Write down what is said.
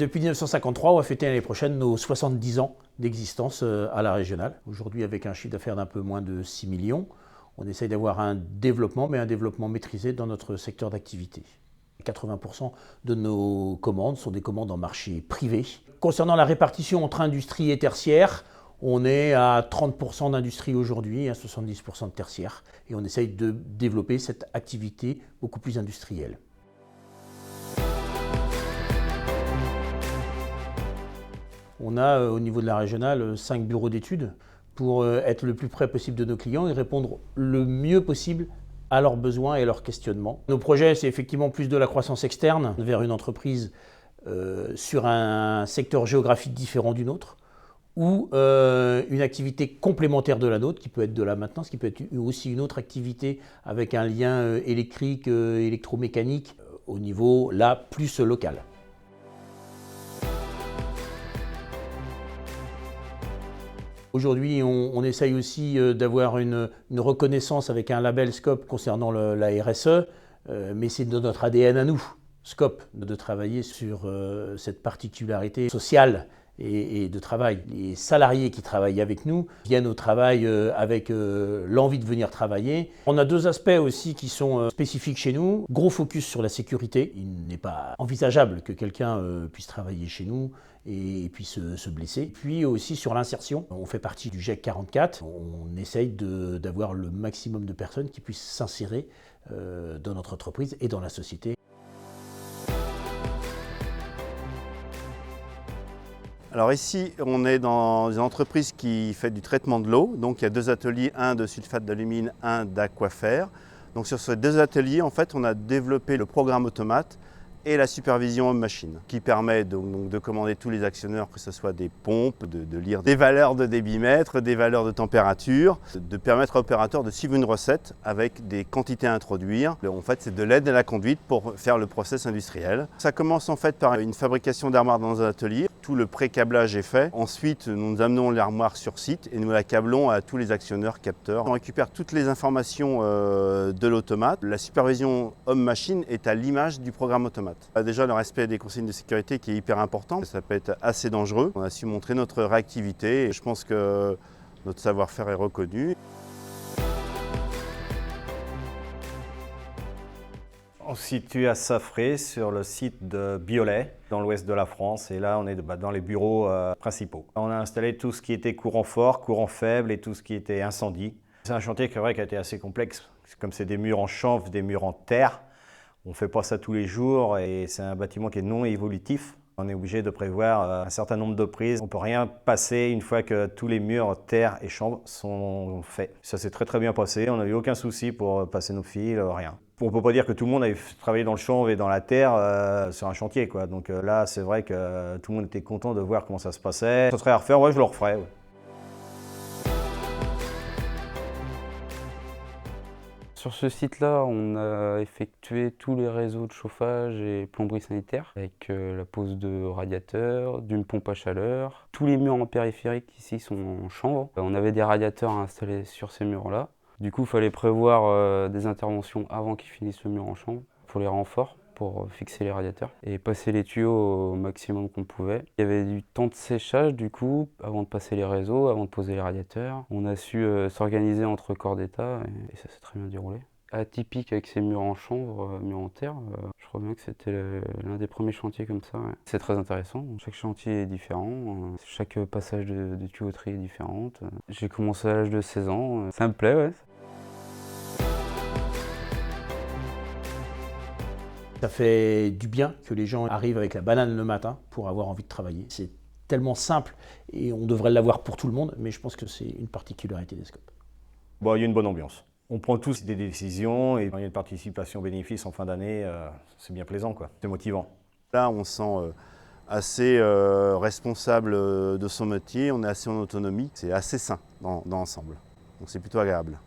Depuis 1953, on va fêter l'année prochaine nos 70 ans d'existence à la régionale. Aujourd'hui, avec un chiffre d'affaires d'un peu moins de 6 millions, on essaye d'avoir un développement, mais un développement maîtrisé dans notre secteur d'activité. 80% de nos commandes sont des commandes en marché privé. Concernant la répartition entre industrie et tertiaire, on est à 30% d'industrie aujourd'hui et à 70% de tertiaire. Et on essaye de développer cette activité beaucoup plus industrielle. On a au niveau de la régionale 5 bureaux d'études pour être le plus près possible de nos clients et répondre le mieux possible à leurs besoins et leurs questionnements. Nos projets, c'est effectivement plus de la croissance externe vers une entreprise sur un secteur géographique différent du nôtre ou une activité complémentaire de la nôtre qui peut être de la maintenance, qui peut être aussi une autre activité avec un lien électrique, électromécanique au niveau là plus local. Aujourd'hui, on essaye aussi d'avoir une reconnaissance avec un label Scope concernant la RSE, mais c'est de notre ADN à nous, Scope, de travailler sur cette particularité sociale et de travail. Les salariés qui travaillent avec nous viennent au travail avec l'envie de venir travailler. On a deux aspects aussi qui sont spécifiques chez nous. Gros focus sur la sécurité. Il n'est pas envisageable que quelqu'un puisse travailler chez nous et puisse se blesser. Puis aussi sur l'insertion. On fait partie du GEC 44. On essaye d'avoir le maximum de personnes qui puissent s'insérer dans notre entreprise et dans la société. Alors ici, on est dans une entreprise qui fait du traitement de l'eau. Donc il y a deux ateliers, un de sulfate d'alumine, un d'aquafer. Donc sur ces deux ateliers, en fait, on a développé le programme automate et la supervision homme-machine, qui permet donc de commander tous les actionneurs, que ce soit des pompes, de lire des valeurs de débitmètre, des valeurs de température, de permettre à l'opérateur de suivre une recette avec des quantités à introduire. En fait, c'est de l'aide à la conduite pour faire le process industriel. Ça commence en fait par une fabrication d'armoires dans un atelier. Tout le pré-câblage est fait. Ensuite, nous amenons l'armoire sur site et nous la câblons à tous les actionneurs capteurs. On récupère toutes les informations de l'automate. La supervision homme-machine est à l'image du programme automate. Déjà, le respect des consignes de sécurité qui est hyper important. Ça peut être assez dangereux. On a su montrer notre réactivité et je pense que notre savoir-faire est reconnu. On se situe à Saffré, sur le site de Biolay, dans l'ouest de la France. Et là, on est dans les bureaux principaux. On a installé tout ce qui était courant fort, courant faible et tout ce qui était incendie. C'est un chantier qui a été assez complexe. Comme c'est des murs en chanvre, des murs en terre, on ne fait pas ça tous les jours et c'est un bâtiment qui est non évolutif. On est obligé de prévoir un certain nombre de prises. On ne peut rien passer une fois que tous les murs terre et chanvre sont faits. Ça s'est très bien passé, on n'a eu aucun souci pour passer nos fils, rien. On ne peut pas dire que tout le monde avait travaillé dans le chanvre et dans la terre sur un chantier, quoi. Donc là, c'est vrai que tout le monde était content de voir comment ça se passait. Ça serait à refaire, ouais, je le referais. Ouais. Sur ce site-là, on a effectué tous les réseaux de chauffage et plomberie sanitaire avec la pose de radiateurs, d'une pompe à chaleur. Tous les murs en périphérique ici sont en chanvre. On avait des radiateurs installés sur ces murs-là. Du coup, il fallait prévoir des interventions avant qu'ils finissent le mur en chanvre pour les renforts, pour fixer les radiateurs et passer les tuyaux au maximum qu'on pouvait. Il y avait du temps de séchage du coup, avant de passer les réseaux, avant de poser les radiateurs. On a su s'organiser entre corps d'état et ça s'est très bien déroulé. Atypique avec ces murs en chanvre, murs en terre, je crois bien que c'était l'un des premiers chantiers comme ça. Ouais. C'est très intéressant, chaque chantier est différent, chaque passage de tuyauterie est différent. J'ai commencé à l'âge de 16 ans, ça me plaît, ouais. Ça fait du bien que les gens arrivent avec la banane le matin pour avoir envie de travailler. C'est tellement simple et on devrait l'avoir pour tout le monde, mais je pense que c'est une particularité des Scope. Bon, il y a une bonne ambiance. On prend tous des décisions et il y a une participation bénéfice en fin d'année, c'est bien plaisant, quoi. C'est motivant. Là, on se sent assez responsable de son métier, on est assez en autonomie. C'est assez sain dans l'ensemble, donc c'est plutôt agréable.